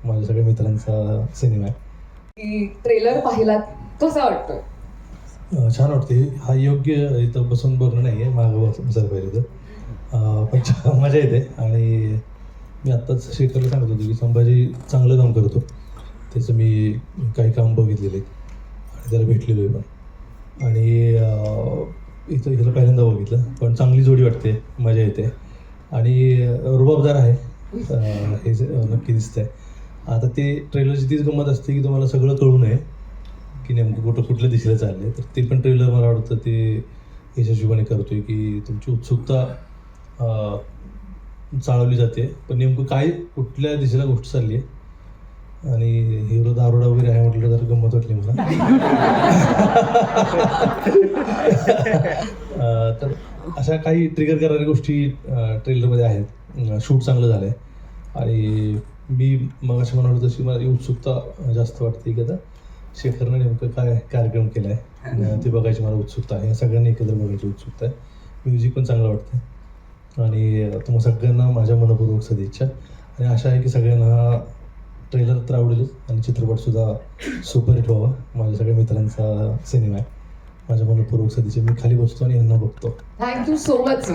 माझ्या सगळ्या मित्रांचा सिनेमा आहे. की ट्रेलर पाहिलात कसा वाटतोय? छान वाटते. हा योग्य इथं बसून बघणं नाही आहे, मागं बसायला पाहिजे तर पण मजा येते. आणि मी आत्ताच शेखरला सांगत होतो की संभाजी चांगलं काम करतो. त्याचं मी काही काम बघितलेले आणि त्याला भेटलेलो आहे पण. आणि इथं ह्याला पहिल्यांदा बघितलं, पण चांगली जोडी वाटते, मजा येते आणि रुबाबदार आहे हे नक्की दिसतंय. आता ते ट्रेलरची तीच गंमत असते की तुम्हाला सगळं कळू नये की नेमकं कुठल्या दिशेला चाललं आहे. तर ते पण ट्रेलर मला वाटतं ते यशस्वीपणे करतोय की तुमची उत्सुकता चाळवली जाते, पण नेमकं काय कुठल्या दिशेला गोष्ट चालली आहे. आणि हिरो दारोडा वगैरे आहे म्हटलं तर गंमत वाटली मला. तर अशा काही ट्रिगर करणाऱ्या गोष्टी ट्रेलरमध्ये आहेत. शूट चांगलं झालं आहे आणि मी मग असं म्हणालो तशी मला उत्सुकता जास्त वाटते की आता शेखरनं नेमकं काय कार्यक्रम केला आहे ते बघायची मला उत्सुकता आहे. या सगळ्यांनी एकत्र बघायची उत्सुकता आहे. म्युझिक पण चांगलं वाटतं आणि तुम्हाला सगळ्यांना माझ्या मनपूर्वक सदिच्छा. आणि आशा आहे की सगळ्यांना हा ट्रेलर तर आवडेलच आणि चित्रपटसुद्धा सुपरहिट व्हावा. माझ्या सगळ्या मित्रांचा सिनेमा आहे. माझ्या मनपूर्वक सदिच्छा. मी खाली बसतो आणि यांना बघतो. Thank you so much sir.